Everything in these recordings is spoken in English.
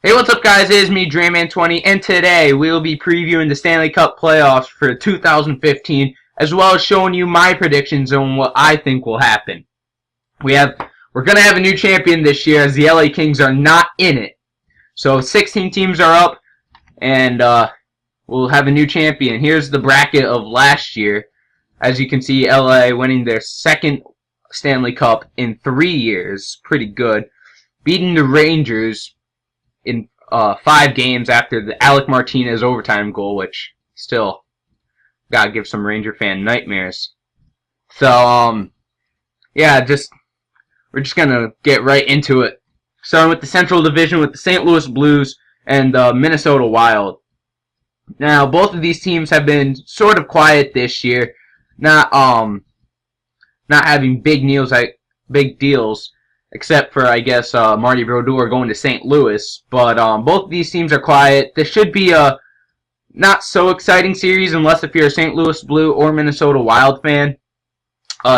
Hey, what's up, guys? It is me, Dreamman20, and today we will be previewing the Stanley Cup Playoffs for 2015, as well as showing you my predictions on what I think will happen. We're going to have a new champion this year, as the LA Kings are not in it. So 16 teams are up, and we'll have a new champion. Here's the bracket of last year. As you can see, LA winning their second Stanley Cup in 3 years. Pretty good. Beating the Rangers in 5 games after the Alec Martinez overtime goal, which still gotta give some Ranger fan nightmares. So, yeah, we're just gonna get right into it. Starting with the Central Division with the St. Louis Blues and the Minnesota Wild. Now, both of these teams have been sort of quiet this year, not having big deals. Except for, I guess, Marty Brodeur going to St. Louis. But both of these teams are quiet. This should be a not so exciting series unless if you're a St. Louis Blue or Minnesota Wild fan.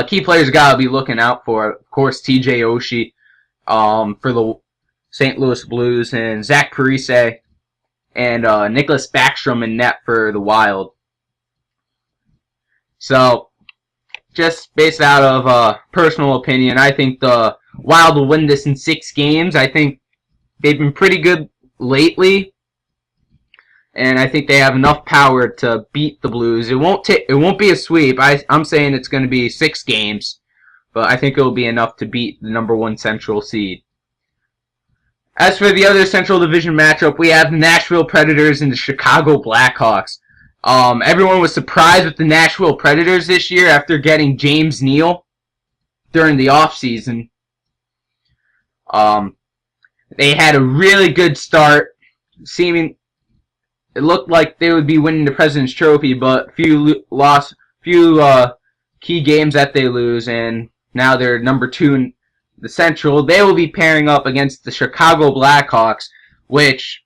Key players gotta be looking out for, of course, TJ Oshie for the St. Louis Blues, and Zach Parise and Nicholas Backstrom in net for the Wild. So, just based out of personal opinion, I think the Wild will win this in 6 games. I think they've been pretty good lately, and I think they have enough power to beat the Blues. It won't be a sweep. I'm saying it's going to be 6 games, but I think it will be enough to beat the number 1 Central seed. As for the other Central Division matchup, we have the Nashville Predators and the Chicago Blackhawks. Everyone was surprised with the Nashville Predators this year after getting James Neal during the offseason. They had a really good start. It looked like they would be winning the President's Trophy, but few key games that they lose, and now they're number 2 in the Central. They will be pairing up against the Chicago Blackhawks, which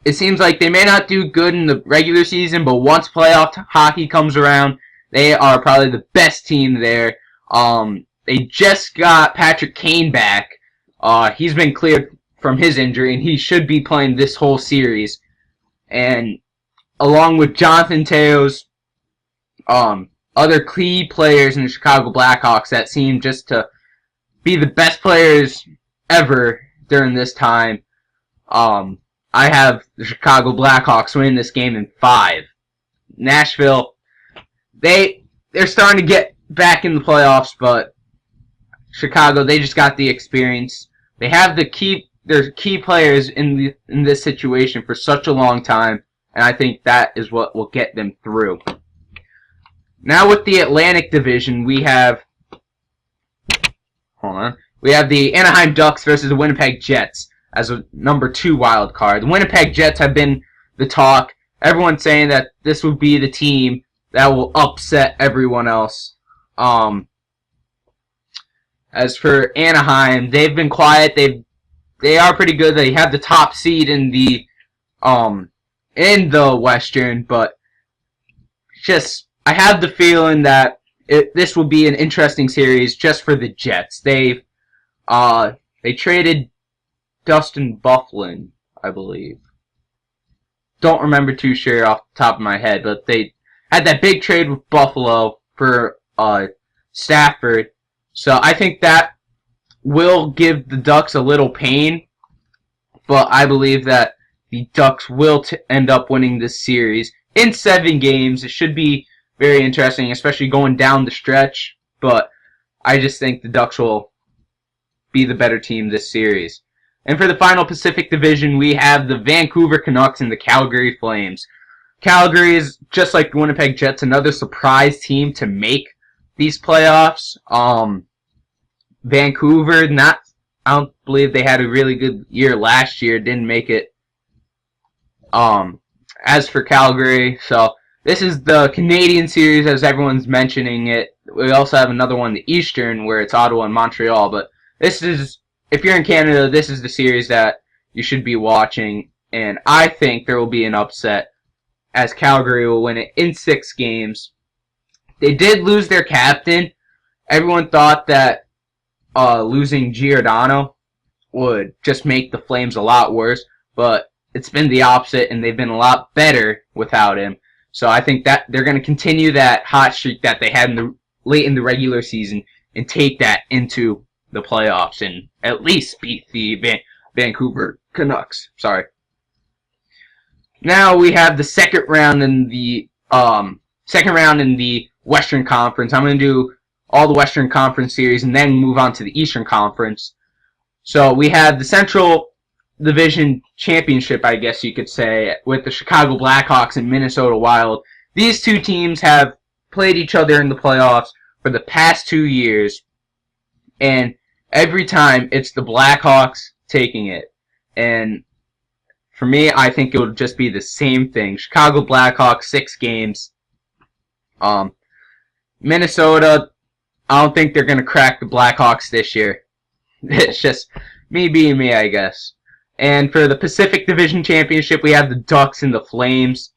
it seems like they may not do good in the regular season, but once playoff hockey comes around, they are probably the best team there. They just got Patrick Kane back. He's been cleared from his injury, and he should be playing this whole series. And along with Jonathan Teo's other key players in the Chicago Blackhawks that seem just to be the best players ever during this time, I have the Chicago Blackhawks winning this game in 5. Nashville, they're starting to get back in the playoffs, but Chicago, they just got the experience. They have their key players in this situation for such a long time, and I think that is what will get them through. Now with the Atlantic Division, we have the Anaheim Ducks versus the Winnipeg Jets as a number 2 wild card. The Winnipeg Jets have been the talk. Everyone's saying that this would be the team that will upset everyone else. As for Anaheim, they've been quiet. They are pretty good. They have the top seed in the Western, but I have the feeling that this will be an interesting series just for the Jets. They traded Dustin Byfuglien, I believe. Don't remember too sure off the top of my head, but they had that big trade with Buffalo for Stafford. So I think that will give the Ducks a little pain, but I believe that the Ducks will end up winning this series in 7 games. It should be very interesting, especially going down the stretch, but I just think the Ducks will be the better team this series. And for the final Pacific Division, we have the Vancouver Canucks and the Calgary Flames. Calgary is, just like the Winnipeg Jets, another surprise team to make these playoffs. Vancouver, I don't believe they had a really good year last year, didn't make it. As for Calgary, so this is the Canadian series as everyone's mentioning it. We also have another one, the Eastern, where it's Ottawa and Montreal, but this is, if you're in Canada, this is the series that you should be watching, and I think there will be an upset as Calgary will win it in 6 games. They did lose their captain. Everyone thought that losing Giordano would just make the Flames a lot worse. but it's been the opposite, and they've been a lot better without him. So I think that they're going to continue that hot streak that they had late in the regular season and take that into the playoffs and at least beat the Vancouver Canucks. Sorry. Now we have the second round in the Western Conference. I'm going to do all the Western Conference series and then move on to the Eastern Conference. So we have the Central Division Championship, I guess you could say, with the Chicago Blackhawks and Minnesota Wild. These two teams have played each other in the playoffs for the past 2 years, and every time it's the Blackhawks taking it. And for me, I think it would just be the same thing. Chicago Blackhawks, 6 games. Minnesota, I don't think they're going to crack the Blackhawks this year. It's just me being me, I guess. And for the Pacific Division Championship, we have the Ducks and the Flames.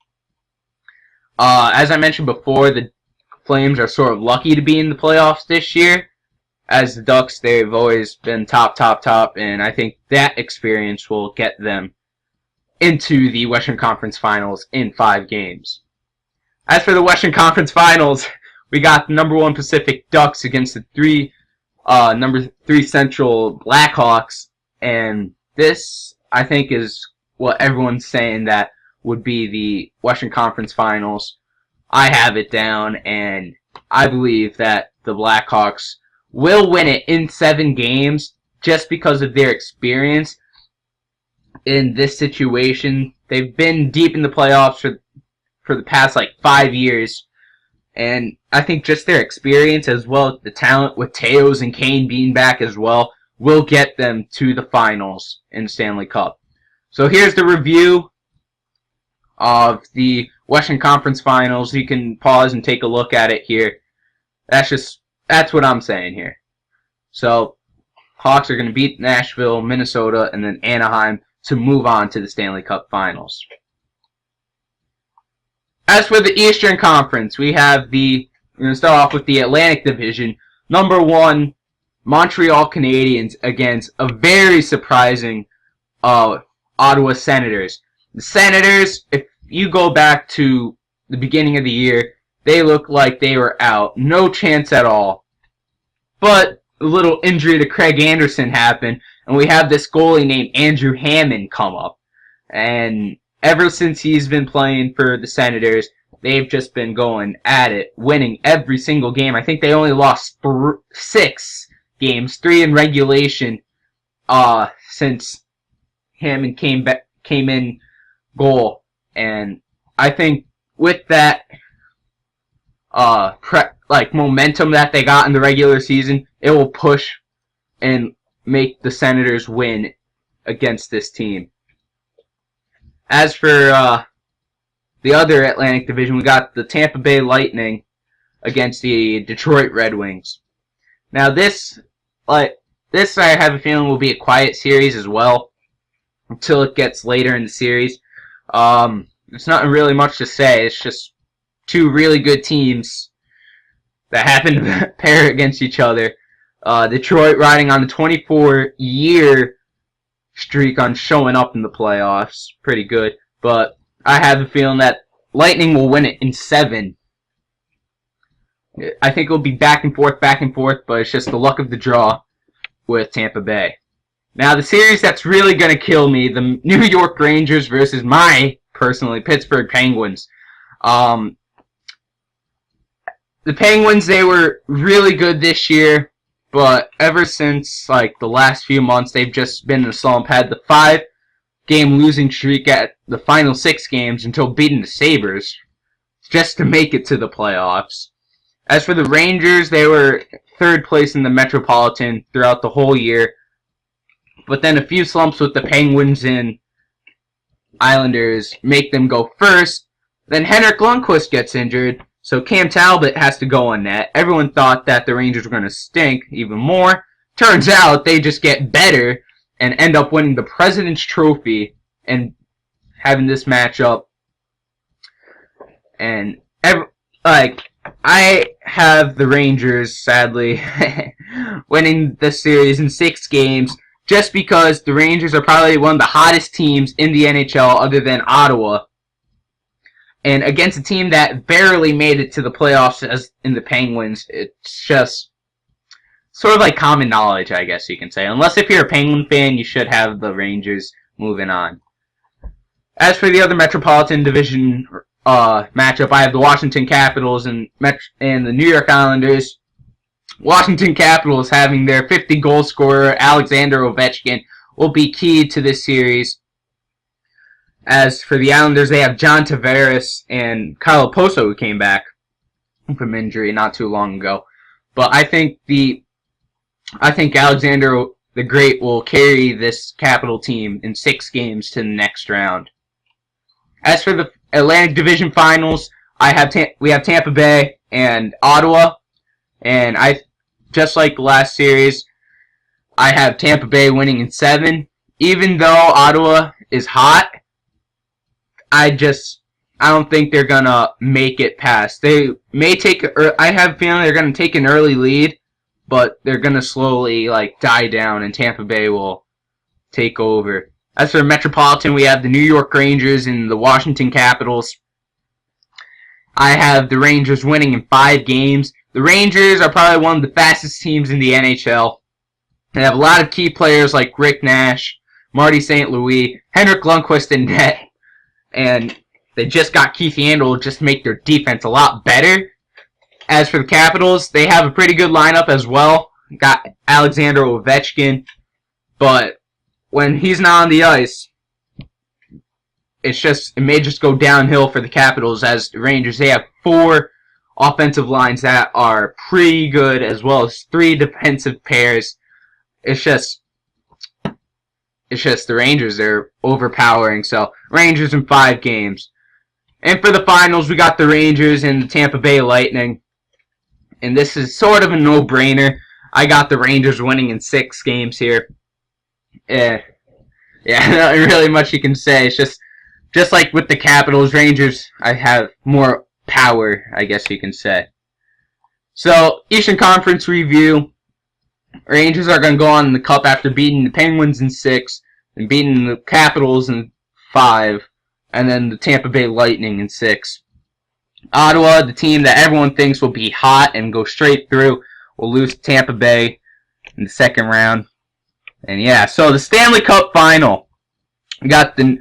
As I mentioned before, the Flames are sort of lucky to be in the playoffs this year. As the Ducks, they've always been top, and I think that experience will get them into the Western Conference Finals in 5 games. As for the Western Conference Finals, we got the number 1 Pacific Ducks against the number 3 Central Blackhawks, and this, I think, is what everyone's saying that would be the Western Conference Finals. I have it down, and I believe that the Blackhawks will win it in 7 games just because of their experience in this situation. They've been deep in the playoffs for the past 5 years, and I think just their experience as well as the talent with Teos and Kane being back as well will get them to the finals in the Stanley Cup. So here's the review of the Western Conference Finals. You can pause and take a look at it here. That's what I'm saying here. So Hawks are going to beat Nashville, Minnesota, and then Anaheim to move on to the Stanley Cup Finals. As for the Eastern Conference, we're going to start off with the Atlantic Division. Number 1, Montreal Canadiens against a very surprising Ottawa Senators. The Senators, if you go back to the beginning of the year, they looked like they were out. No chance at all. But a little injury to Craig Anderson happened, and we have this goalie named Andrew Hammond come up. And ever since he's been playing for the Senators, they've just been going at it, winning every single game. I think they only lost 6 games, 3 in regulation, since Hammond came in goal. And I think with that momentum that they got in the regular season, it will push and make the Senators win against this team. As for the other Atlantic Division, we got the Tampa Bay Lightning against the Detroit Red Wings. Now this I have a feeling will be a quiet series as well until it gets later in the series. There's not really much to say. It's just 2 really good teams that happen to pair against each other. Detroit riding on the 24-year streak on showing up in the playoffs. Pretty good. But I have a feeling that Lightning will win it in 7. I think it'll be back and forth, but it's just the luck of the draw with Tampa Bay. Now, the series that's really going to kill me, the New York Rangers versus personally, Pittsburgh Penguins. The Penguins, they were really good this year, but ever since the last few months, they've just been in a slump. Had the 5-game losing streak at the final 6 games until beating the Sabres just to make it to the playoffs. As for the Rangers, they were 3rd place in the Metropolitan throughout the whole year, but then a few slumps with the Penguins and Islanders make them go first. Then Henrik Lundqvist gets injured, so Cam Talbot has to go on net. Everyone thought that the Rangers were going to stink even more. Turns out they just get better and end up winning the President's Trophy and having this matchup. And I have the Rangers, sadly, winning the series in 6 games just because the Rangers are probably one of the hottest teams in the NHL other than Ottawa. And against a team that barely made it to the playoffs as in the Penguins, it's just sort of like common knowledge, I guess you can say. Unless if you're a Penguin fan, you should have the Rangers moving on. As for the other Metropolitan Division matchup, I have the Washington Capitals and the New York Islanders. Washington Capitals, having their 50-goal scorer Alexander Ovechkin, will be key to this series. As for the Islanders, they have John Tavares and Kyle Oposo, who came back from injury not too long ago. But I think Alexander the Great will carry this Capital team in 6 games to the next round. As for the Atlantic Division Finals, we have Tampa Bay and Ottawa, and just like the last series, I have Tampa Bay winning in 7. Even though Ottawa is hot, I don't think they're gonna make it past. They may I have a feeling they're gonna take an early lead, but they're gonna slowly die down, and Tampa Bay will take over. As for Metropolitan, we have the New York Rangers and the Washington Capitals. I have the Rangers winning in 5 games. The Rangers are probably one of the fastest teams in the NHL. They have a lot of key players like Rick Nash, Marty St. Louis, Henrik Lundqvist in net, and they just got Keith Yandel just to make their defense a lot better. As for the Capitals, they have a pretty good lineup as well. Got Alexander Ovechkin, but when he's not on the ice, it may just go downhill for the Capitals. As the Rangers, they have 4 offensive lines that are pretty good, as well as 3 defensive pairs. It's just the Rangers. They're overpowering. So Rangers in 5 games. And for the finals, we got the Rangers and the Tampa Bay Lightning. And this is sort of a no-brainer. I got the Rangers winning in 6 games here. Yeah, not really much you can say. It's just like with the Capitals, Rangers, I have more power, I guess you can say. So, Eastern Conference review. Rangers are going to go on in the Cup after beating the Penguins in 6, and beating the Capitals in 5, and then the Tampa Bay Lightning in 6. Ottawa, the team that everyone thinks will be hot and go straight through, will lose to Tampa Bay in the 2nd round. And yeah, so the Stanley Cup Final. We got the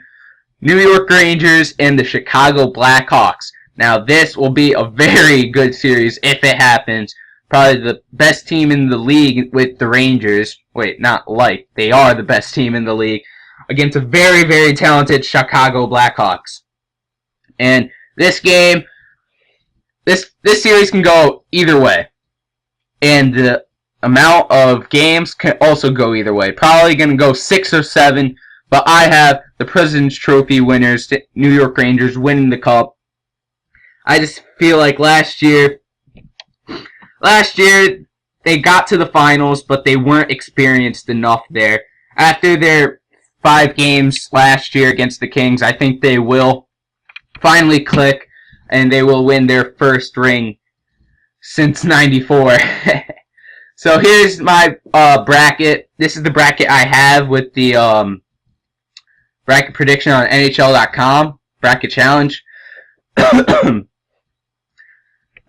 New York Rangers and the Chicago Blackhawks. Now, this will be a very good series if it happens. Probably the best team in the league with the Rangers. Wait, they are the best team in the league. Against a very, very talented Chicago Blackhawks. And this game, this series can go either way. And the amount of games can also go either way. Probably going to go 6 or 7. But I have the President's Trophy winners, New York Rangers, winning the Cup. I just feel like last year they got to the finals, but they weren't experienced enough there. After their 5 games last year against the Kings, I think they will finally click, and they will win their first ring since '94. So here's my bracket. This is the bracket I have with the bracket prediction on NHL.com, bracket challenge.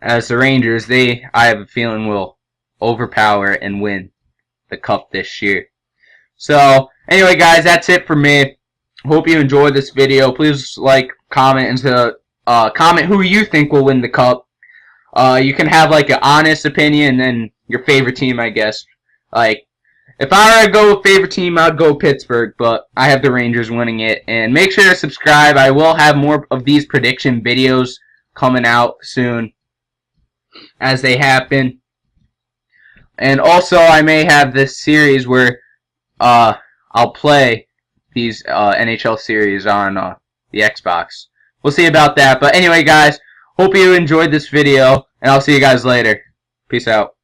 As the Rangers, I have a feeling, will overpower and win the Cup this year. So, anyway, guys, that's it for me. Hope you enjoyed this video. Please like, comment, and comment who you think will win the Cup. You can have an honest opinion and your favorite team, I guess. If I were to go with favorite team, I'd go Pittsburgh, but I have the Rangers winning it. And make sure to subscribe. I will have more of these prediction videos coming out soon as they happen. And also, I may have this series where I'll play these NHL series on the Xbox. We'll see about that. But anyway, guys, hope you enjoyed this video, and I'll see you guys later. Peace out.